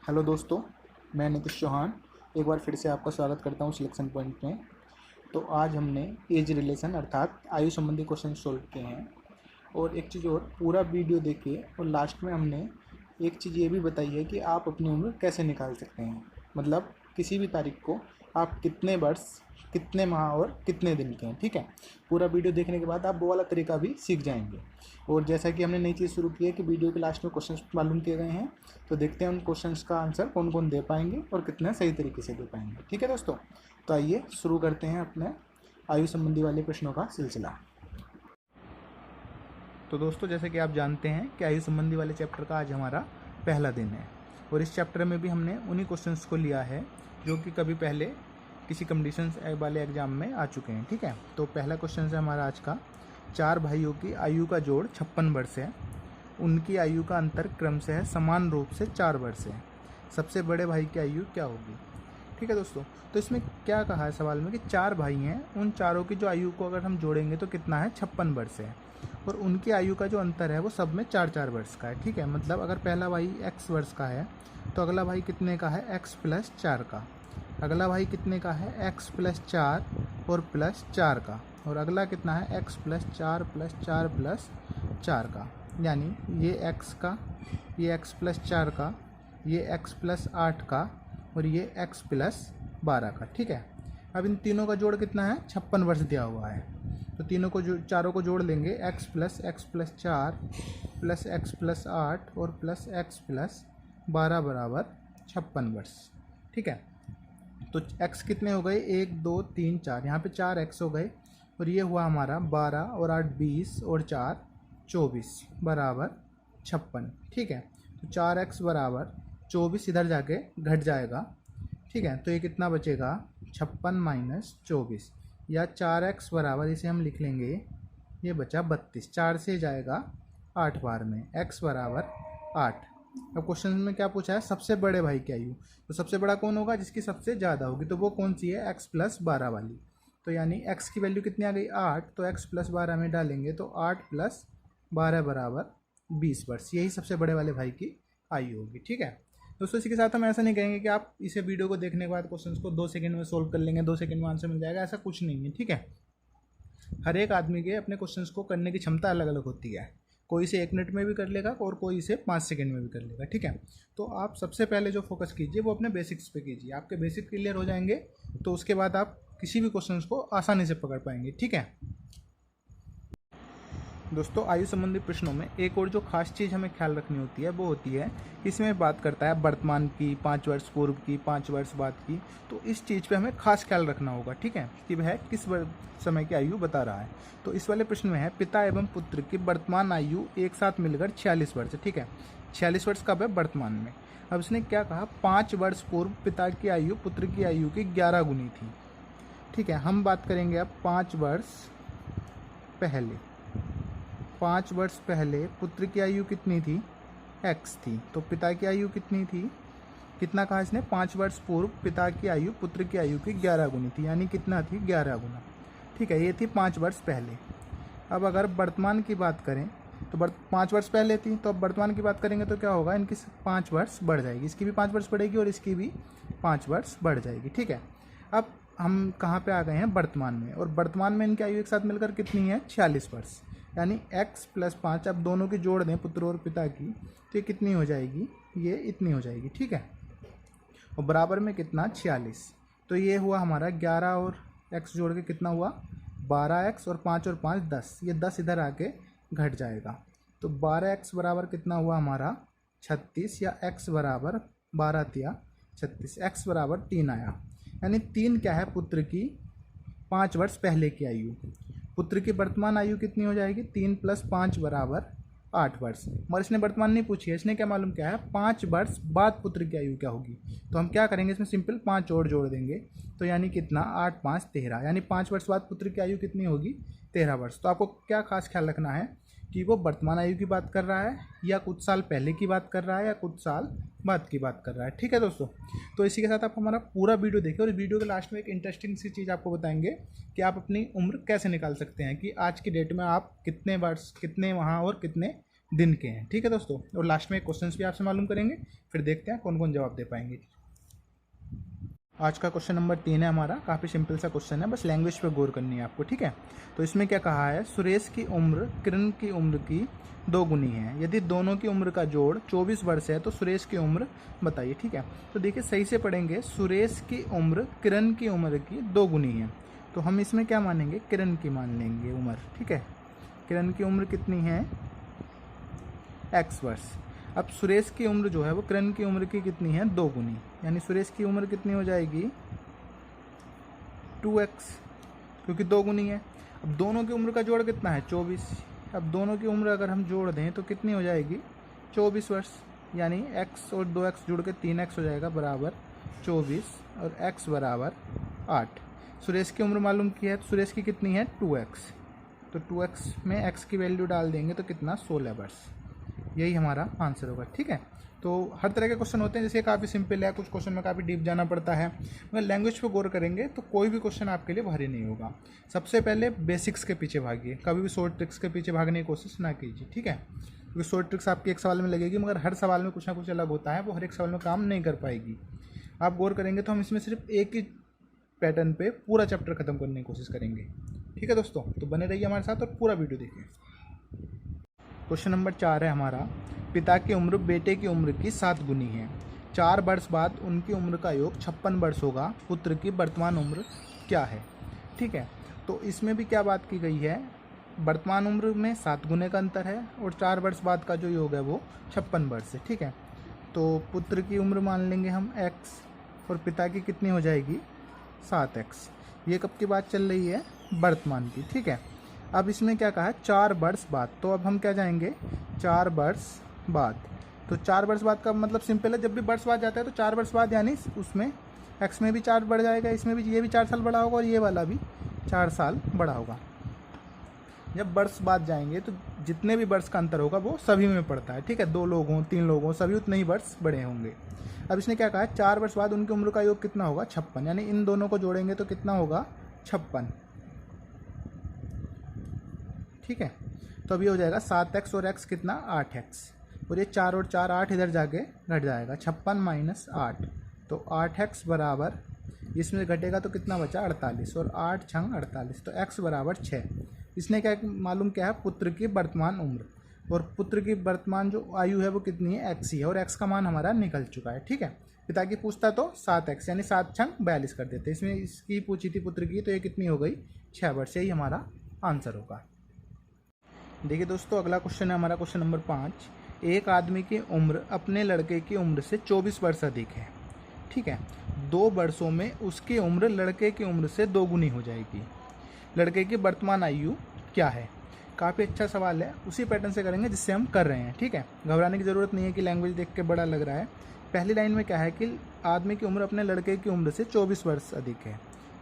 Hello दोस्तों, मैं नीतीश चौहान एक बार फिर से आपका स्वागत करता हूँ सिलेक्शन पॉइंट में। तो आज हमने एज रिलेशन अर्थात आयु संबंधी क्वेश्चन सॉल्व किए हैं। और एक चीज़ और, पूरा वीडियो देखिए और लास्ट में हमने एक चीज़ ये भी बताई है कि आप अपनी उम्र कैसे निकाल सकते हैं। मतलब किसी भी तारीख को आप कितने वर्ष, कितने माह और कितने दिन के हैं। ठीक है, पूरा वीडियो देखने के बाद आप वो वाला तरीका भी सीख जाएंगे। और जैसा कि हमने नई चीज़ शुरू की है कि वीडियो के लास्ट में क्वेश्चंस मालूम किए गए हैं, तो देखते हैं उन क्वेश्चंस का आंसर कौन कौन दे पाएंगे और कितना सही तरीके से दे पाएंगे। ठीक है दोस्तों, तो आइए शुरू करते हैं अपने आयु संबंधी वाले प्रश्नों का सिलसिला। तो दोस्तों, जैसे कि आप जानते हैं कि आयु संबंधी वाले चैप्टर का आज हमारा पहला दिन है। और इस चैप्टर में भी हमने उन्हीं क्वेश्चंस को लिया है जो कि कभी पहले किसी कंपटीशंस वाले एग्जाम में आ चुके हैं। ठीक है, तो पहला क्वेश्चन है हमारा आज का, 4 भाइयों की आयु का जोड़ 56 वर्ष है। उनकी आयु का अंतर क्रम से है समान रूप से 4 वर्ष है। सबसे बड़े भाई की आयु क्या होगी। ठीक है दोस्तों, तो इसमें क्या कहा है सवाल में कि 4 भाई हैं, उन चारों की जो आयु को अगर हम जोड़ेंगे तो कितना है, 56 वर्ष है। और उनकी आयु का जो अंतर है वो सब में 4-4 वर्ष का है। ठीक है, मतलब अगर पहला भाई x वर्ष का है तो अगला भाई कितने का है, x प्लस 4 का। अगला भाई कितने का है, x प्लस 4 और प्लस 4 का। और अगला कितना है, x प्लस 4 प्लस 4 प्लस 4 का। यानी ये x का, ये x प्लस 4 का, ये x प्लस 8 का और ये x प्लस 12 का। ठीक है, अब इन तीनों का जोड़ कितना है, 56 वर्ष दिया हुआ है। तो तीनों को चारों को जोड़ लेंगे, x plus 4 plus x plus 8 और प्लस x प्लस 12 बराबर 56 वर्ष। ठीक है, तो x कितने हो गए, 1 2 3 4, यहाँ पे 4x हो गए। और ये हुआ हमारा 12 और 8 20 और 4 24 बराबर 56। ठीक है, तो 4x बराबर 24 इधर जाके घट जाएगा। ठीक है, तो ये कितना बचेगा, 56 माइनस 24, या 4x बराबर, इसे हम लिख लेंगे, ये बचा 32। 4 से जाएगा 8 बार में, x बराबर 8। अब क्वेश्चन में क्या पूछा है, सबसे बड़े भाई की आयु। तो सबसे बड़ा कौन होगा, जिसकी सबसे ज़्यादा होगी, तो वो कौन सी है, x प्लस 12 वाली। तो यानी x की वैल्यू कितनी आ गई, 8, तो x प्लस 12 में डालेंगे तो 8 प्लस 12 बराबर 20 वर्ष। यही सबसे बड़े वाले भाई की आयु होगी। ठीक है दोस्तों, इसी के साथ हम ऐसा नहीं कहेंगे कि आप इसे वीडियो को देखने के बाद क्वेश्चंस को 2 सेकंड में सोल्व कर लेंगे, 2 सेकंड में आंसर मिल जाएगा, ऐसा कुछ नहीं है। ठीक है, हर एक आदमी के अपने क्वेश्चंस को करने की क्षमता अलग अलग होती है। कोई इसे 1 मिनट में भी कर लेगा और कोई इसे 5 सेकंड में भी कर लेगा। ठीक है, तो आप सबसे पहले जो फोकस कीजिए वो अपने बेसिक्स पे कीजिए। आपके बेसिक क्लियर हो जाएंगे तो उसके बाद आप किसी भी क्वेश्चन को आसानी से पकड़ पाएंगे। ठीक है दोस्तों, आयु संबंधी प्रश्नों में एक और जो खास चीज़ हमें ख्याल रखनी होती है वो होती है, इसमें बात करता है वर्तमान की, 5 वर्ष पूर्व की, 5 वर्ष बाद की। तो इस चीज़ पे हमें खास ख्याल रखना होगा। ठीक है, कि वह किस समय की आयु बता रहा है। तो इस वाले प्रश्न में है, पिता एवं पुत्र की वर्तमान आयु एक साथ मिलकर 46 वर्ष। ठीक है, 46 वर्ष कब है, वर्तमान में। अब इसने क्या कहा, 5 वर्ष पूर्व पिता की आयु पुत्र की आयु की 11 गुनी थी। ठीक है, हम बात करेंगे अब 5 वर्ष पहले। 5 वर्ष पहले पुत्र की आयु कितनी थी, x थी, तो पिता की आयु कितनी थी, कितना कहा इसने, 5 वर्ष पूर्व पिता की आयु पुत्र की आयु की 11 गुनी थी, यानी कितना थी, 11 गुना। ठीक है, ये थी 5 वर्ष पहले। अब अगर वर्तमान की बात करें तो 5 वर्ष पहले थी, तो अब वर्तमान की बात करेंगे तो क्या होगा, इनकी 5 वर्ष बढ़ जाएगी, इसकी भी 5 वर्ष बढ़ेगी और इसकी भी 5 वर्ष बढ़ जाएगी। ठीक है, अब हम कहाँ पे आ गए हैं, वर्तमान में। और वर्तमान में इनकी आयु एक साथ मिलकर कितनी है, 46 वर्ष। यानी x प्लस 5, अब दोनों की जोड़ दें, पुत्र और पिता की, तो ये कितनी हो जाएगी, ये इतनी हो जाएगी। ठीक है, और बराबर में कितना, 46। तो ये हुआ हमारा 11 और x जोड़ के कितना हुआ, 12x, और 5 और 5 10, ये 10 इधर आके घट जाएगा। तो 12x बराबर कितना हुआ हमारा, 36, या x बराबर 12 तिया 36, x बराबर 3 आया। यानी 3 क्या है, पुत्र की 5 वर्ष पहले की आयु। पुत्र की वर्तमान आयु कितनी हो जाएगी, 3 प्लस 5 बराबर 8 वर्ष। और इसने वर्तमान नहीं पूछी है, इसने क्या मालूम क्या है, 5 वर्ष बाद पुत्र की आयु क्या होगी। तो हम क्या करेंगे, इसमें सिंपल 5 और जोड़ देंगे, तो यानी कितना, 8 5 13, यानी 5 वर्ष बाद पुत्र की आयु कितनी होगी, 13 वर्ष। तो आपको क्या खास ख्याल रखना है कि वो वर्तमान आयु की बात कर रहा है, या कुछ साल पहले की बात कर रहा है, या कुछ साल बाद की बात कर रहा है। ठीक है दोस्तों, तो इसी के साथ आप हमारा पूरा वीडियो देखिए, और वीडियो के लास्ट में एक इंटरेस्टिंग सी चीज़ आपको बताएंगे कि आप अपनी उम्र कैसे निकाल सकते हैं, कि आज की डेट में आप कितने वर्ष, कितने माह और कितने दिन के हैं। ठीक है दोस्तों, और लास्ट में एक क्वेश्चन भी आपसे मालूम करेंगे, फिर देखते हैं कौन कौन जवाब दे पाएंगे। आज का क्वेश्चन नंबर 3 है हमारा, काफ़ी सिंपल सा क्वेश्चन है, बस लैंग्वेज पे गौर करनी है आपको। ठीक है, तो इसमें क्या कहा है, सुरेश की उम्र किरण की उम्र की 2 गुनी है। यदि दोनों की उम्र का जोड़ 24 वर्ष है तो सुरेश की उम्र बताइए। ठीक है, तो देखिए सही से पढ़ेंगे, सुरेश की उम्र किरण की उम्र की 2 गुनी है, तो हम इसमें क्या मानेंगे, किरण की मान लेंगे उम्र। ठीक है, किरण की उम्र कितनी है, x वर्ष। अब सुरेश की उम्र जो है वो किरण की उम्र की कितनी है, 2 गुनी, यानी सुरेश की उम्र कितनी हो जाएगी 2x, क्योंकि 2 गुनी है। अब दोनों की उम्र का जोड़ कितना है 24। अब दोनों की उम्र अगर हम जोड़ दें तो कितनी हो जाएगी 24 वर्ष, यानी x और 2x जुड़ के 3x हो जाएगा बराबर 24 और x बराबर 8। सुरेश की उम्र मालूम की है, तो सुरेश की कितनी है 2x, तो 2x में x की वैल्यू डाल देंगे तो कितना 16 वर्ष, यही हमारा आंसर होगा। ठीक है, तो हर तरह के क्वेश्चन होते हैं, जैसे काफ़ी सिंपल है, कुछ क्वेश्चन में काफ़ी डीप जाना पड़ता है, मगर लैंग्वेज पे गौर करेंगे तो कोई भी क्वेश्चन आपके लिए भारी नहीं होगा। सबसे पहले बेसिक्स के पीछे भागिए, कभी भी शॉर्ट ट्रिक्स के पीछे भागने की कोशिश ना कीजिए। ठीक है, क्योंकि शॉर्ट ट्रिक्स आपके एक सवाल में लगेगी, मगर हर सवाल में कुछ ना कुछ अलग होता है, वो हर एक सवाल में काम नहीं कर पाएगी। आप गौर करेंगे तो हम इसमें सिर्फ एक ही पैटर्न पे पूरा चैप्टर खत्म करने की कोशिश करेंगे। ठीक है दोस्तों, तो बने रहिए हमारे साथ और पूरा वीडियो देखिए। क्वेश्चन नंबर 4 है हमारा, पिता की उम्र बेटे की उम्र की 7 गुनी है। 4 वर्ष बाद उनकी उम्र का योग 56 वर्ष होगा। पुत्र की वर्तमान उम्र क्या है। ठीक है, तो इसमें भी क्या बात की गई है, वर्तमान उम्र में 7 गुने का अंतर है और 4 वर्ष बाद का जो योग है वो 56 वर्ष है। ठीक है, तो पुत्र की उम्र मान लेंगे हम x और पिता की कितनी हो जाएगी 7x। ये कब की बात चल रही है, वर्तमान की। ठीक है, अब इसमें क्या कहा है 4 वर्ष बाद, तो अब हम क्या जाएंगे 4 वर्ष बाद। तो 4 वर्ष बाद का मतलब सिंपल है, जब भी वर्ष बाद जाता है तो 4 वर्ष बाद, यानी उसमें x में भी 4 बढ़ जाएगा, इसमें भी ये भी 4 साल बड़ा होगा और ये वाला भी 4 साल बड़ा होगा। जब वर्ष बाद जाएंगे तो जितने भी वर्ष का अंतर होगा वो सभी में पड़ता है। ठीक है, 2 लोग हों 3 लोग हों, सभी उतने ही वर्ष बड़े होंगे। अब इसने क्या कहा है 4 वर्ष बाद उनकी उम्र का योग कितना होगा 56, यानी इन दोनों को जोड़ेंगे तो कितना होगा 56। ठीक है, तो अभी हो जाएगा 7x और x कितना 8x, और ये 4 और 4 8 इधर जाके घट जाएगा 56 माइनस 8, तो 8x बराबर, इसमें घटेगा तो कितना बचा 48, और 8 छंग 48, तो x बराबर 6। इसने क्या मालूम किया है, पुत्र की वर्तमान उम्र, और पुत्र की वर्तमान जो आयु है वो कितनी है x ही है, और x का मान हमारा निकल चुका है। ठीक है, पिता की पूछता तो 7x, यानी 7 छंग 42 कर देते, इसमें इसकी पूछी थी पुत्र की, तो ये कितनी हो गई 6 वर्ष, यही हमारा आंसर होगा। देखिए दोस्तों, अगला क्वेश्चन है हमारा क्वेश्चन नंबर 5। एक आदमी की उम्र अपने लड़के की उम्र से 24 वर्ष अधिक है। ठीक है, 2 वर्षों में उसकी उम्र लड़के की उम्र से 2 गुनी हो जाएगी। लड़के की वर्तमान आयु क्या है। काफ़ी अच्छा सवाल है, उसी पैटर्न से करेंगे जिससे हम कर रहे हैं। ठीक है, घबराने की ज़रूरत नहीं है कि लैंग्वेज देख के बड़ा लग रहा है। पहली लाइन में क्या है कि आदमी की उम्र अपने लड़के की उम्र से 24 वर्ष अधिक है,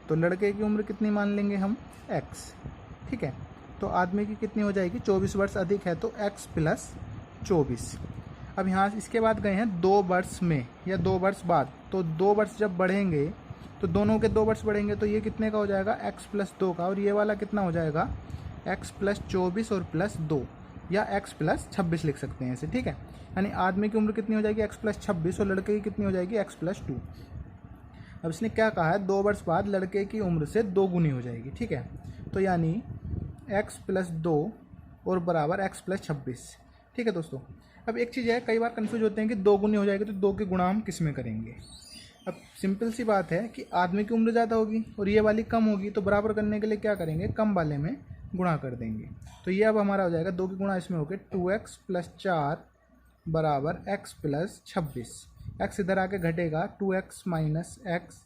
तो लड़के की उम्र कितनी मान लेंगे हम x। ठीक है, तो आदमी की कितनी हो जाएगी 24 वर्ष अधिक है, तो x प्लस 24। अब यहाँ इसके बाद गए हैं 2 वर्ष में या 2 वर्ष बाद, तो 2 वर्ष जब बढ़ेंगे तो दोनों के 2 वर्ष बढ़ेंगे, तो ये कितने का हो जाएगा x प्लस 2 का, और ये वाला कितना हो जाएगा x प्लस 24 और प्लस 2, या x प्लस 26 लिख सकते हैं इसे। ठीक है, यानी आदमी की उम्र कितनी हो जाएगी x प्लस 26 और लड़के की कितनी हो जाएगी x प्लस 2। अब इसने क्या कहा है 2 वर्ष बाद लड़के की उम्र से 2 गुनी हो जाएगी। ठीक है, तो यानी x प्लस 2 और बराबर x प्लस 26। ठीक है दोस्तों, अब एक चीज़ है, कई बार कंफ्यूज होते हैं कि 2 गुनी हो जाएगी तो 2 के गुणा हम किस में करेंगे। अब सिंपल सी बात है कि आदमी की उम्र ज़्यादा होगी और ये वाली कम होगी, तो बराबर करने के लिए क्या करेंगे, कम वाले में गुणा कर देंगे। तो ये अब हमारा हो जाएगा 2 की गुणा इसमें हो गए 2x प्लस 4 बराबर x प्लस 26। x इधर आके घटेगा 2x माइनस x,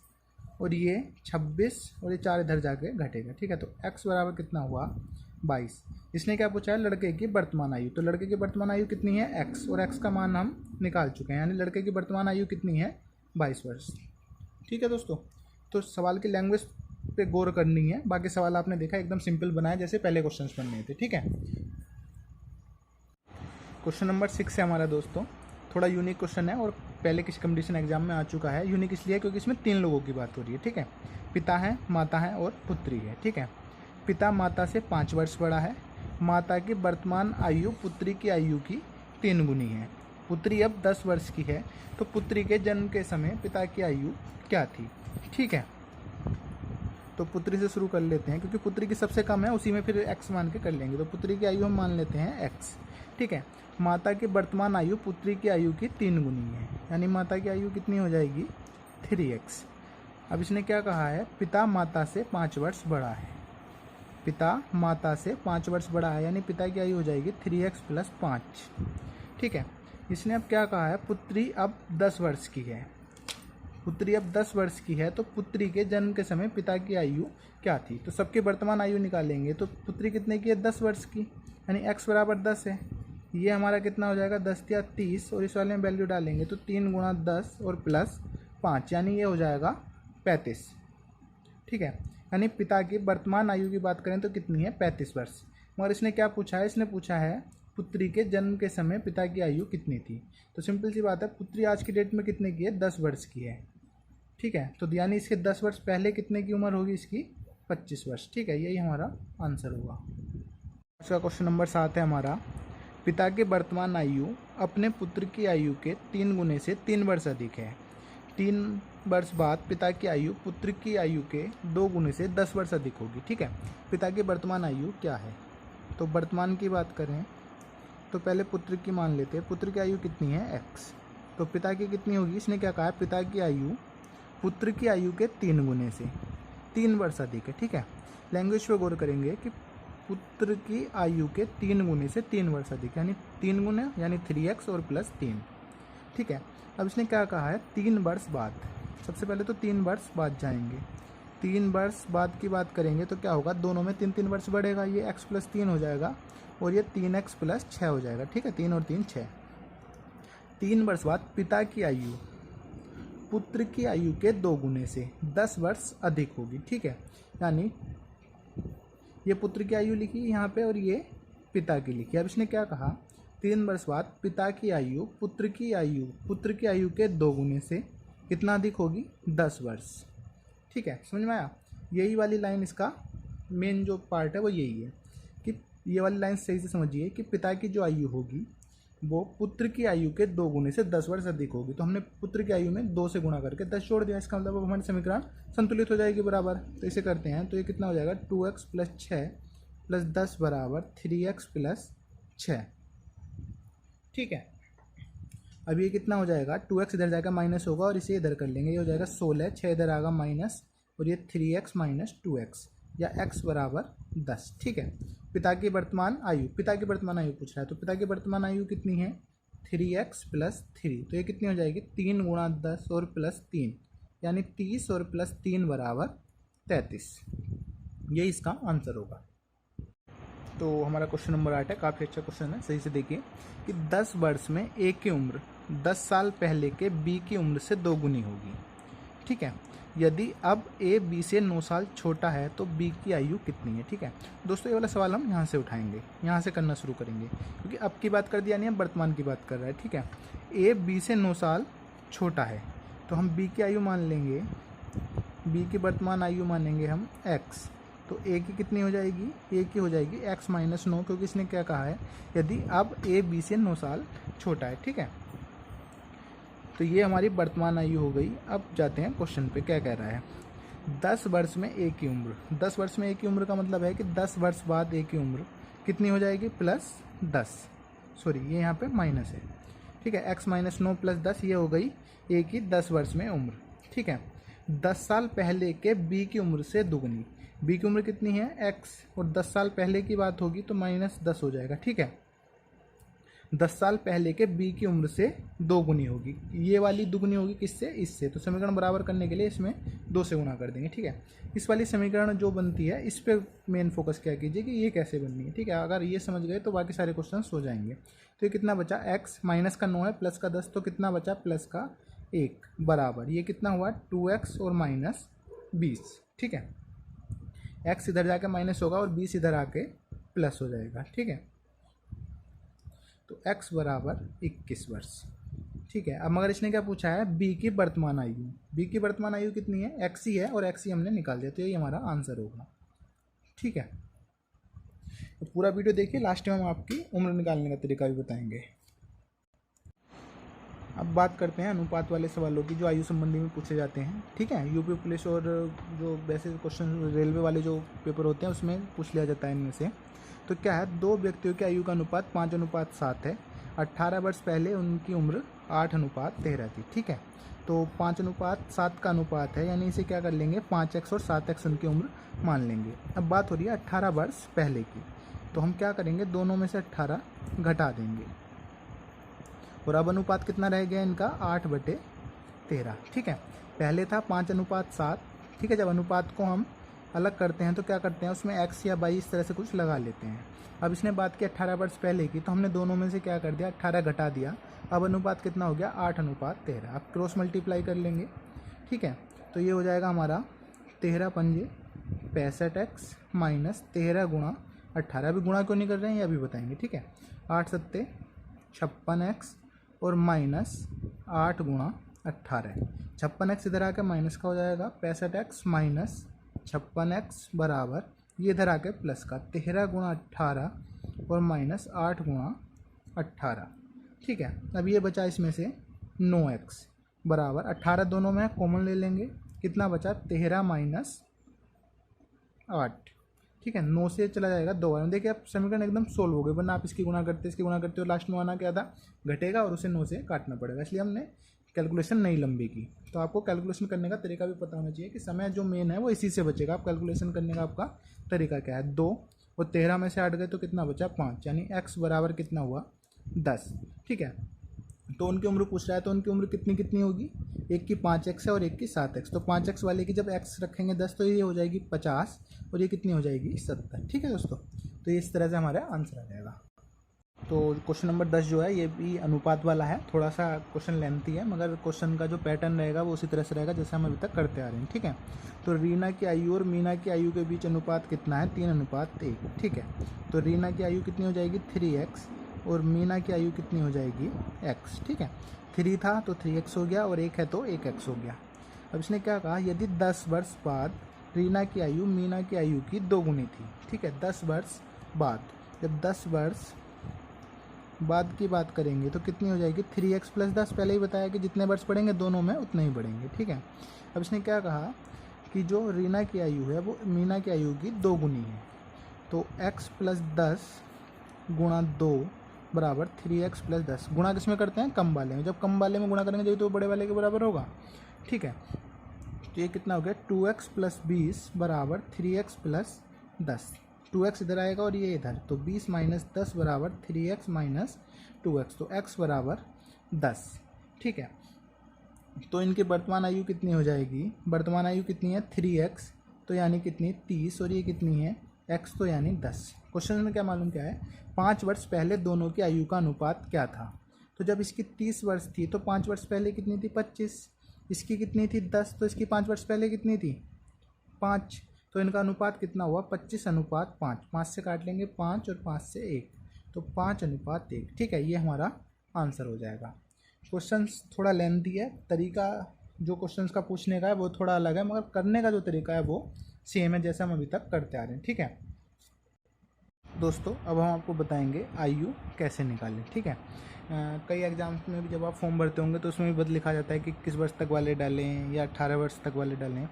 और ये 26 और ये 4 इधर जाके घटेगा। ठीक है, तो x बराबर कितना हुआ 22। इसने क्या पूछा है लड़के की वर्तमान आयु, तो लड़के की वर्तमान आयु कितनी है x, और x का मान हम निकाल चुके हैं, यानी लड़के की वर्तमान आयु कितनी है 22 वर्ष। ठीक है दोस्तों, तो सवाल की लैंग्वेज पे गौर करनी है, बाकी सवाल आपने देखा एकदम सिंपल बनाया जैसे पहले क्वेश्चंस बनने थे। ठीक है, क्वेश्चन नंबर 6 है हमारा दोस्तों, थोड़ा यूनिक क्वेश्चन है और पहले किसी कंपटीशन एग्जाम में आ चुका है। यूनिक इसलिए क्योंकि इसमें 3 लोगों की बात हो रही है। ठीक है, पिता है, माता है और पुत्री है। ठीक है, पिता माता से 5 वर्ष बड़ा है, माता की वर्तमान आयु पुत्री की आयु की 3 गुनी है। पुत्री अब 10 वर्ष की है, तो पुत्री के जन्म के समय पिता की आयु क्या थी। ठीक है, तो पुत्री से शुरू कर लेते हैं, क्योंकि पुत्री की सबसे कम है, उसी में फिर x मान के कर लेंगे। तो पुत्री की आयु हम मान लेते हैं x। ठीक है, माता की वर्तमान आयु पुत्री की आयु की 3 गुनी है, यानी माता की आयु कितनी हो जाएगी 3x। अब इसने क्या कहा है, पिता माता से 5 वर्ष बड़ा है। पिता माता से 5 वर्ष बड़ा है, यानी पिता की आयु हो जाएगी 3x + 5। ठीक है, इसने अब क्या कहा है, पुत्री अब 10 वर्ष की है। पुत्री अब 10 वर्ष की है, तो पुत्री के जन्म के समय पिता की आयु क्या थी। तो सबकी वर्तमान आयु निकालेंगे, तो पुत्री कितने की है 10 वर्ष की, यानी x = 10 है। ये हमारा कितना हो जाएगा 10 या 30, और इस वाले में वैल्यू डालेंगे तो 3 × 10 और +5, यानी ये हो जाएगा 35। ठीक है, यानी पिता की वर्तमान आयु की बात करें तो कितनी है 35 वर्ष। मगर इसने क्या पूछा है, इसने पूछा है पुत्री के जन्म के समय पिता की आयु कितनी थी। तो सिंपल सी बात है, पुत्री आज की डेट में कितने की है 10 वर्ष की है। ठीक है, तो यानी इसके 10 वर्ष पहले कितने की उम्र होगी इसकी 25 वर्ष। ठीक है, यही हमारा आंसर होगा। इसका क्वेश्चन नंबर 7 है हमारा, पिता की वर्तमान आयु अपने पुत्र की आयु के 3 गुने से 3 वर्ष अधिक है। 3 वर्ष बाद पिता की आयु पुत्र की आयु के 2 गुने से 10 वर्ष अधिक होगी। ठीक है, पिता की वर्तमान आयु क्या है, तो वर्तमान की बात करें तो पहले पुत्र की मान लेते हैं। पुत्र की आयु कितनी है x, तो पिता की कितनी होगी, इसने क्या कहा है, पिता की आयु पुत्र की आयु के 3 गुने से 3 वर्ष अधिक है। ठीक है, लैंग्वेज पे गौर करेंगे कि पुत्र की आयु के 3 गुने से 3 वर्ष अधिक, यानी 3 गुना यानी 3x और +3। ठीक है, अब इसने क्या कहा है 3 वर्ष बाद। सबसे पहले तो 3 वर्ष बाद जाएंगे, 3 वर्ष बाद की बात करेंगे तो क्या होगा, दोनों में 3 वर्ष बढ़ेगा, ये x + 3 हो जाएगा और ये 3x + 6 हो जाएगा। ठीक है, 3 और 3 6। 3 वर्ष बाद पिता की आयु पुत्र की आयु के 2 गुने से 10 वर्ष अधिक होगी। ठीक है, यानी ये पुत्र की आयु लिखी यहाँ पे और ये पिता की लिखी। अब इसने क्या कहा, 3 वर्ष बाद पिता की आयु पुत्र की आयु के 2 गुने से कितना अधिक होगी 10 वर्ष। ठीक है, समझ में आया। यही वाली लाइन इसका मेन जो पार्ट है वो यही है कि ये वाली लाइन सही से समझिए कि पिता की जो आयु होगी वो पुत्र की आयु के 2 गुने से 10 वर्ष अधिक होगी। तो हमने पुत्र की आयु में 2 से गुणा करके 10 जोड़ दिया, इसका मतलब अब हमारी समीकरण संतुलित हो जाएगी बराबर। तो इसे करते हैं तो ये कितना हो जाएगा 2x + 6 + 10 = 3x + 6। ठीक है, अब ये कितना हो जाएगा 2x इधर जाएगा माइनस होगा और इसे इधर कर लेंगे, ये हो जाएगा 16, 6 इधर आएगा माइनस और ये 3x - 2x या x = 10। ठीक है, पिता की वर्तमान आयु पूछ रहा है, तो पिता की वर्तमान आयु कितनी है 3x + 3, तो ये कितनी हो जाएगी 3 × 10 और +3, यानी 30 और +3 = 33। यही इसका आंसर होगा। तो हमारा क्वेश्चन नंबर 8 है, काफ़ी अच्छा क्वेश्चन है, सही से देखिए कि 10 वर्ष में a की उम्र 10 साल पहले के b की उम्र से 2 गुनी होगी। ठीक है, यदि अब a b से 9 साल छोटा है तो b की आयु कितनी है। ठीक है दोस्तों, ये वाला सवाल हम यहाँ से उठाएंगे, यहाँ से करना शुरू करेंगे, क्योंकि अब की बात कर दिया नहीं, हम वर्तमान की बात कर रहे हैं। ठीक है, a b से 9 साल छोटा है तो हम b की आयु मान लेंगे, b की वर्तमान आयु मानेंगे हम x, तो a की कितनी हो जाएगी, a की हो जाएगी x - 9, क्योंकि इसने क्या कहा है यदि अब a b से 9 साल छोटा है। ठीक है, तो ये हमारी वर्तमान आयु हो गई। अब जाते हैं क्वेश्चन पे, क्या कह रहा है 10 वर्ष में a की उम्र, 10 वर्ष में a की उम्र का मतलब है कि 10 वर्ष बाद a की उम्र कितनी हो जाएगी +10, सॉरी ये यहाँ पे माइनस है। ठीक है, x - 9 + 10, ये हो गई a की 10 वर्ष में उम्र। ठीक है, 10 साल पहले के b की उम्र से दुगनी, b की उम्र कितनी है x, और 10 साल पहले की बात होगी तो -10 हो जाएगा। ठीक है, 10 साल पहले के b की उम्र से 2 गुनी होगी, ये वाली दुगनी होगी किससे, इससे, तो समीकरण बराबर करने के लिए इसमें 2 से गुना कर देंगे। ठीक है, इस वाली समीकरण जो बनती है इस पे मेन फोकस क्या कीजिए कि ये कैसे बननी है। ठीक है, अगर ये समझ गए तो बाकी सारे क्वेश्चन हो जाएंगे। तो ये कितना बचा x, माइनस का 9 है, प्लस का 10, तो कितना बचा प्लस का 1 बराबर, ये कितना हुआ 2x और -20। ठीक है, x इधर जाके माइनस होगा और 20 इधर आके प्लस हो जाएगा। ठीक है, तो x = 21 वर्ष। ठीक है, अब मगर इसने क्या पूछा है b की वर्तमान आयु, b की वर्तमान आयु कितनी है x ही है और x ही हमने निकाल दिया, तो यही हमारा आंसर होगा। ठीक है, तो पूरा वीडियो देखिए, लास्ट में हम आपकी उम्र निकालने का तरीका भी बताएंगे। अब बात करते हैं अनुपात वाले सवालों की जो आयु संबंधी में पूछे जाते हैं। ठीक है, यूपी पुलिस और जो वैसे क्वेश्चन रेलवे वाले जो पेपर होते हैं उसमें पूछ लिया जाता है इनमें से। तो क्या है, दो व्यक्तियों की आयु का अनुपात 5:7 है। 18 वर्ष पहले उनकी उम्र 8:13 थी। ठीक है, तो 5:7 का अनुपात है, यानी इसे क्या कर लेंगे, 5x और 7x उनकी उम्र मान लेंगे। अब बात हो रही है 18 वर्ष पहले की, तो हम क्या करेंगे, दोनों में से 18 घटा देंगे और अब अनुपात कितना रह गया इनका, 8/13। ठीक है, पहले था 5:7। ठीक है, जब अनुपात को हम अलग करते हैं तो क्या करते हैं, उसमें x या y इस तरह से कुछ लगा लेते हैं। अब इसने बात की 18 वर्ष पहले की, तो हमने दोनों में से क्या कर दिया, 18 घटा दिया। अब अनुपात कितना हो गया, 8:13। अब क्रॉस मल्टीप्लाई कर लेंगे। ठीक है, तो ये हो जाएगा हमारा 13 पंजे 65x माइनस 13 गुणा 18। अभी गुणा क्यों नहीं कर रहे हैं ये अभी बताएंगे। ठीक है, 8 सत्ते 56x और माइनस 8 गुणा 18। 56x इधर आके माइनस का हो जाएगा, 65x माइनस 56x बराबर ये इधर आके प्लस का 13 गुणा 18 और माइनस 8 गुणा 18। ठीक है, अब ये बचा इसमें से 9x बराबर 18 दोनों में कॉमन ले लेंगे, कितना बचा, 13 माइनस 8। ठीक है, 9 से चला जाएगा 2 बार। देखिए आप समीकरण एकदम सोल्व हो गए, वरना आप इसकी गुणा करते हो लास्ट में आना क्या था, घटेगा और उसे 9 से काटना पड़ेगा, इसलिए हमने कैलकुलेशन नहीं लंबी की। तो आपको कैलकुलेशन करने का तरीका भी पता होना चाहिए कि समय जो मेन है वो इसी से बचेगा। आप कैलकुलेशन करने का आपका तरीका क्या है, 2 और 13 में से 8 गए तो कितना बचा, 5, यानी x बराबर कितना हुआ, 10। ठीक है, तो उनकी उम्र पूछ रहा है, तो उनकी उम्र कितनी कितनी होगी, एक की 5x है और एक की 7x। तो 5x वाले की जब x रखेंगे 10 तो ये हो जाएगी 50 और ये कितनी हो जाएगी, 70। ठीक है दोस्तों, तो ये इस तरह से हमारा आंसर आ जाएगा। तो क्वेश्चन नंबर 10 जो है ये भी अनुपात वाला है, थोड़ा सा क्वेश्चन लेंथी है, मगर क्वेश्चन का जो पैटर्न रहेगा वो उसी तरह से रहेगा जैसे हम अभी तक करते आ रहे हैं। ठीक है, तो रीना की आयु और मीना की आयु के बीच अनुपात कितना है, 3:1। ठीक है, तो रीना की आयु कितनी हो जाएगी, 3x और मीना की आयु कितनी हो जाएगी, x। ठीक है, 3 था तो 3x हो गया और 1 है तो 1x हो गया। अब इसने क्या कहा, यदि 10 वर्ष बाद रीना की आयु मीना की आयु की 2 गुनी थी। ठीक है, 10 वर्ष बाद, जब 10 वर्ष बाद की बात करेंगे तो कितनी हो जाएगी, 3x + 10। पहले ही बताया कि जितने वर्ष बढ़ेंगे दोनों में उतने ही बढ़ेंगे। ठीक है, अब इसने क्या कहा कि जो रीना की आयु है वो मीना की आयु की 2 गुनी है, तो x + 10 गुणा 2 बराबर 3x + 10। गुणा किस में करते हैं, कम वाले में, जब कम वाले में गुणा करेंगे जब तो बड़े वाले के बराबर होगा। ठीक है, तो ये कितना हो गया, 2x + 20 बराबर 3x + 10। 2x इधर आएगा और ये इधर, तो 20 - 10 बराबर 3x - 2x, तो x बराबर 10। ठीक है, तो इनकी वर्तमान आयु कितनी हो जाएगी, वर्तमान आयु कितनी है, 3x, तो यानी कितनी, 30, और ये कितनी है, x, तो यानी 10। क्वेश्चन में क्या मालूम क्या है, 5 वर्ष पहले दोनों की आयु का अनुपात क्या था। तो जब इसकी 30 वर्ष थी तो 5 वर्ष पहले कितनी थी, 25। इसकी कितनी थी, 10, तो इसकी 5 वर्ष पहले कितनी थी, 5। तो इनका अनुपात कितना हुआ, 25:5। 5 से काट लेंगे 5 और 5 से 1, तो 5:1। ठीक है, ये हमारा आंसर हो जाएगा। क्वेश्चन थोड़ा लेंथी है, तरीका जो क्वेश्चंस का पूछने का है वो थोड़ा अलग है, मगर करने का जो तरीका है वो सेम है जैसा हम अभी तक करते आ रहे हैं। ठीक है दोस्तों, अब हम आपको बताएंगे आयु कैसे निकालें। ठीक है, कई एग्जाम्स में भी जब आप फॉर्म भरते होंगे तो उसमें भी बद लिखा जाता है कि किस वर्ष तक वाले डालें या 18 वर्ष तक वाले डालें।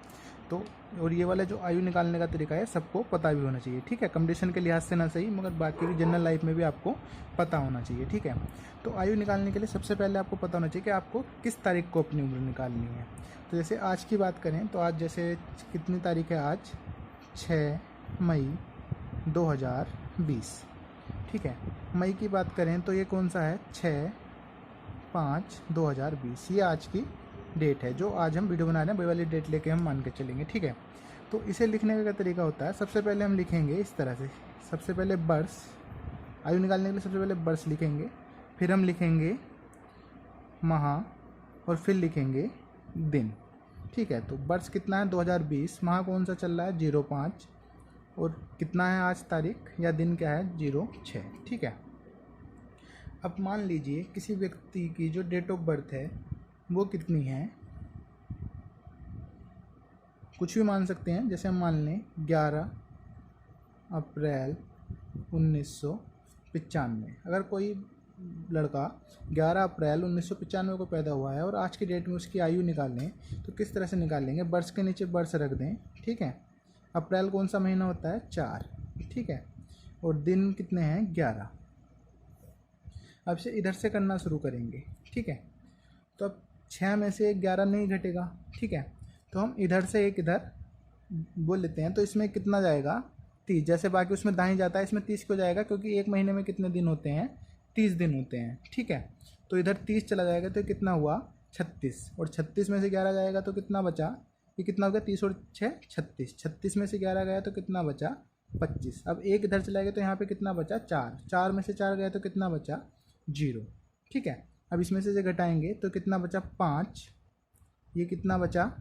तो और ये वाला जो आयु निकालने का तरीका है सबको पता भी होना चाहिए। ठीक है, कंपटीशन के लिहाज से ना सही, मगर बाकी भी जनरल लाइफ में भी आपको पता होना चाहिए। ठीक है, तो आयु निकालने के लिए सबसे पहले आपको पता होना चाहिए कि आपको किस तारीख को अपनी उम्र निकालनी है। तो जैसे आज की बात करें तो आज जैसे कितनी तारीख है, आज 6 मई 2020। ठीक है, मई की बात करें तो ये कौन सा है, 6/5/2020, ये आज की डेट है। जो आज हम वीडियो बना रहे हैं वही वाली डेट लेके हम मान के चलेंगे। ठीक है, तो इसे लिखने का तरीका होता है, सबसे पहले हम लिखेंगे इस तरह से, सबसे पहले वर्ष, आयु निकालने के लिए सबसे पहले वर्ष लिखेंगे, फिर हम लिखेंगे माह और फिर लिखेंगे दिन। ठीक है, तो वर्ष कितना है, 2020, माह कौन सा चल रहा है, 05, और कितना है आज तारीख या दिन क्या है, 06। ठीक है, अब मान लीजिए किसी व्यक्ति की जो डेट ऑफ बर्थ है वो कितनी है, कुछ भी मान सकते हैं, जैसे हम मान लें 11 अप्रैल 1995। अगर कोई लड़का 11 अप्रैल 1995 को पैदा हुआ है और आज की डेट में उसकी आयु निकालें तो किस तरह से निकालेंगे? वर्ष के नीचे वर्ष रख दें, ठीक है। अप्रैल कौन सा महीना होता है? 4, ठीक है। और दिन कितने हैं? 11। अब से इधर से करना शुरू करेंगे, ठीक है। तो अब 6 में से 11 नहीं घटेगा, ठीक है। तो हम इधर से एक इधर बोल लेते हैं। तो इसमें कितना जाएगा? 30। जैसे बाकी उसमें दाएं जाता है, इसमें 30 क्यों जाएगा? क्योंकि एक महीने में कितने दिन होते हैं? 30 दिन होते हैं, ठीक है। तो इधर 30 चला जाएगा तो कितना हुआ? 36। और 36 में से 11 जाएगा तो कितना बचा? ये कितना हो गया? 30 और 6 36। 36 में से 11 गया तो कितना बचा? 25। अब एक इधर चला गया तो यहाँ पे कितना बचा? 4। 4 में से 4 गया तो कितना बचा? 0, ठीक है। अब इसमें से घटाएंगे तो कितना बचा? 5। ये कितना बचा?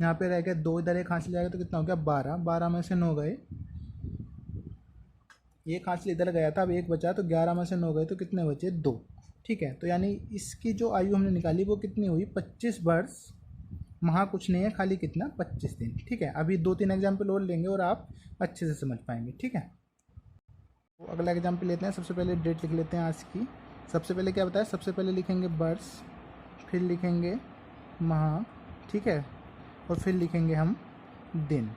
यहाँ पे रह गया 2, इधर एक हासिल जाएगा तो कितना हो गया? 12। 12 में से 9 गए, एक हासिल इधर गया था, अब एक बचा, तो 11 में से 9 गए तो कितने बचे? 2, ठीक है। तो यानी इसकी जो आयु हमने निकाली वो कितनी हुई? 25 वर्ष। वहाँ कुछ नहीं है, खाली कितना? 25 दिन, ठीक है। अभी 2-3 एग्जाम्पल और लेंगे और आप अच्छे से समझ पाएंगे, ठीक है। तो अगला एग्जाम्पल लेते हैं। सबसे पहले डेट लिख लेते हैं आज की। सबसे पहले क्या बताया? सबसे पहले लिखेंगे वर्ष, फिर लिखेंगे माह, ठीक है, और फिर लिखेंगे हम दिन।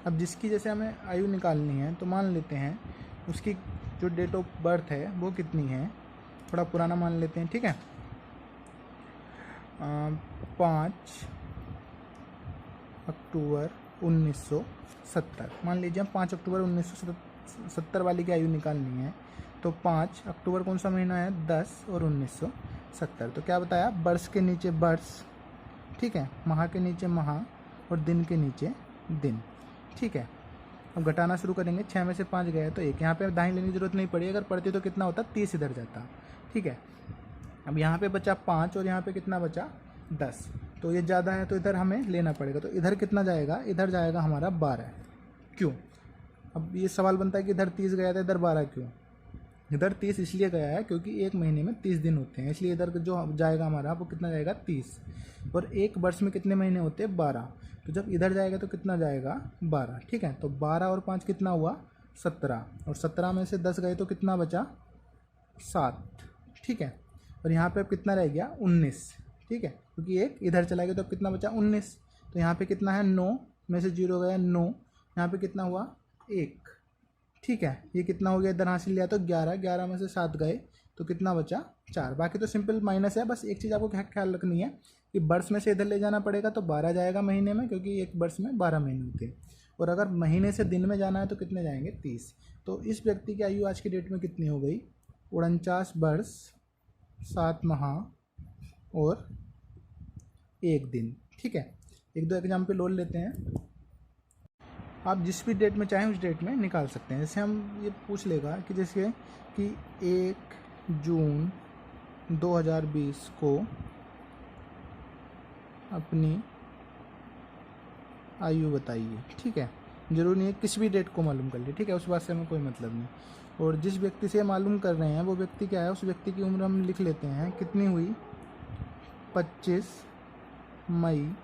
अब जिसकी जैसे हमें आयु निकालनी है तो मान लेते हैं उसकी जो डेट ऑफ बर्थ है वो कितनी है? थोड़ा पुराना मान लेते हैं, ठीक है। 5 अक्टूबर 1970 मान लीजिए। हम 5 अक्टूबर 1970 वाली की आयु निकालनी है। तो 5 अक्टूबर कौन सा महीना है? 10 और 1970। तो क्या बताया? वर्ष के नीचे वर्ष, ठीक है, माह के नीचे माह और दिन के नीचे दिन, ठीक है। अब घटाना शुरू करेंगे। 6 में से 5 गया तो 1। यहाँ पे दाएं लेने की जरूरत नहीं पड़ी, अगर पड़ती तो कितना होता? 30 इधर जाता, ठीक है। अब यहाँ पे बचा 5 और यहाँ पे कितना बचा? 10। तो ये ज़्यादा है तो इधर हमें लेना पड़ेगा। तो इधर कितना जाएगा? इधर जाएगा हमारा 12। क्यों? अब ये सवाल बनता है कि इधर 30 गया था, इधर 12 क्यों? इधर 30 इसलिए गया है क्योंकि एक महीने में 30 दिन होते हैं, इसलिए इधर जो जाएगा हमारा वो कितना जाएगा? 30। और एक वर्ष में कितने महीने होते हैं? 12। तो जब इधर जाएगा तो कितना जाएगा? 12, ठीक है। तो 12 और 5 कितना हुआ? 17। और 17 में से 10 गए तो कितना बचा? 7, ठीक है। और यहाँ पे अब कितना रह गया? 19, ठीक है, क्योंकि एक इधर चला गया तो अब कितना बचा? 19। तो यहाँ पे कितना है? 9 में से 0 गया 9। यहाँ पे कितना हुआ? 1, ठीक है। ये कितना हो गया? इधर हासिल लिया तो 11। 11 में से 7 गए तो कितना बचा? 4। बाकी तो सिंपल माइनस है। बस एक चीज़ आपको ख्याल रखनी है कि वर्ष में से इधर ले जाना पड़ेगा तो 12 जाएगा महीने में, क्योंकि एक वर्ष में 12 महीने होते हैं। और अगर महीने से दिन में जाना है तो कितने जाएंगे? 30। तो इस व्यक्ति की आयु आज की डेट में कितनी हो गई? 49 वर्ष 7 माह और 1 दिन, ठीक है। 1-2 एग्जाम्पल और लेते हैं। आप जिस भी डेट में चाहें उस डेट में निकाल सकते हैं। जैसे हम ये पूछ लेगा कि जैसे कि 1 जून 2020 को अपनी आयु बताइए, ठीक है। जरूरी नहीं है किसी भी डेट को मालूम कर लिए, ठीक है, उस बात से हमें कोई मतलब नहीं। और जिस व्यक्ति से मालूम कर रहे हैं वो व्यक्ति क्या है? उस व्यक्ति की उम्र हम लिख लेते हैं। कितनी हुई? 25 मई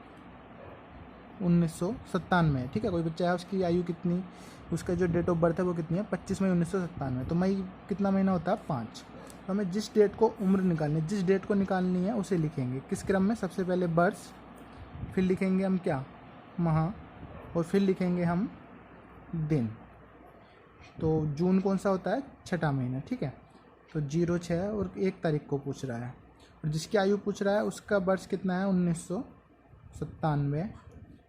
1997, ठीक है। कोई बच्चा है उसकी आयु कितनी, उसका जो डेट ऑफ बर्थ है वो कितनी है? 25 मई 1997। तो मई कितना महीना होता है? 5। तो हमें जिस डेट को उम्र निकालनी है, जिस डेट को निकालनी है उसे लिखेंगे। किस क्रम में? सबसे पहले वर्ष, फिर लिखेंगे हम क्या? माह, और फिर लिखेंगे हम दिन। तो जून कौन सा होता है? 6ठा महीना, ठीक है। तो 06 और 1 तारीख को पूछ रहा है। और जिसकी आयु पूछ रहा है उसका वर्ष कितना है? 1997।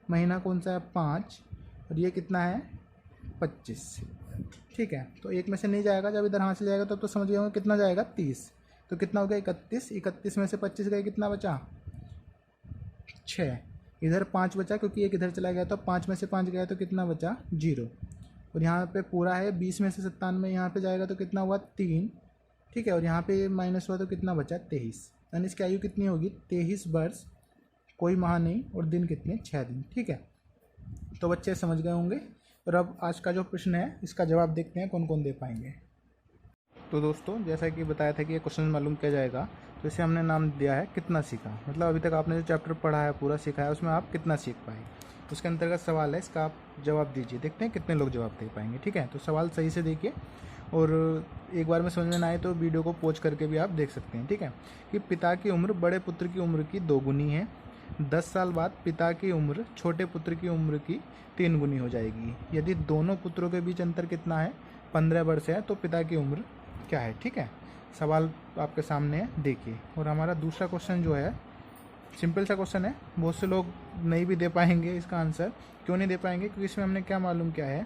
महीना कौन सा है? 5। और ये कितना है? 25, ठीक है। तो 1 में से नहीं जाएगा, जब इधर हासिल जाएगा तब तो समझ गए कितना जाएगा? 30। तो कितना हो गया? 31। 31 में से 25 गए, कितना बचा? 6। इधर 5 बचा क्योंकि एक इधर चला गया, तो 5 में से 5 गया तो कितना बचा? 0। और यहाँ पे पूरा है 20 में से 97 यहाँ पे जाएगा तो कितना हुआ? 3, ठीक है। और यहाँ पे माइनस हुआ तो कितना बचा? 23। यानी इसकी आयु कितनी होगी? 23 वर्ष, कोई माह नहीं, और दिन कितने? 6 दिन, ठीक है। तो बच्चे समझ गए होंगे। और अब आज का जो प्रश्न है इसका जवाब देखते हैं कौन कौन दे पाएंगे। तो दोस्तों, जैसा कि बताया था कि ये क्वेश्चन मालूम किया जाएगा, तो इसे हमने नाम दिया है कितना सीखा। मतलब अभी तक आपने जो चैप्टर पढ़ा है, पूरा सीखा है, उसमें आप कितना सीख पाए। उसके अंतर्गत सवाल है, इसका आप जवाब दीजिए। देखते हैं कितने लोग जवाब दे पाएंगे। ठीक है, तो सवाल सही से देखिए और एक बार में समझ में ना आए तो वीडियो को पॉज करके भी आप देख सकते हैं। ठीक है, कि पिता की उम्र बड़े पुत्र की उम्र की 2 गुनी है। 10 साल बाद पिता की उम्र छोटे पुत्र की उम्र की 3 गुनी हो जाएगी। यदि दोनों पुत्रों के बीच अंतर कितना है, 15 वर्ष है, तो पिता की उम्र क्या है। ठीक है, सवाल आपके सामने है, देखिए। और हमारा दूसरा क्वेश्चन जो है सिंपल सा क्वेश्चन है, बहुत से लोग नहीं भी दे पाएंगे इसका आंसर। क्यों नहीं दे पाएंगे? क्योंकि इसमें हमने क्या मालूम किया है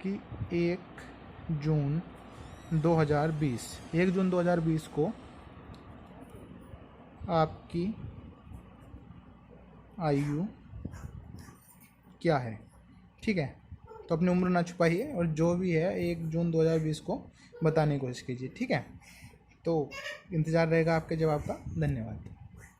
कि 1 जून 2020 को आपकी आयु क्या है। ठीक है, तो अपनी उम्र ना छुपाइए और जो भी है 1 जून 2020 को बताने की कोशिश कीजिए। ठीक है, तो इंतज़ार रहेगा आपके जवाब का। धन्यवाद।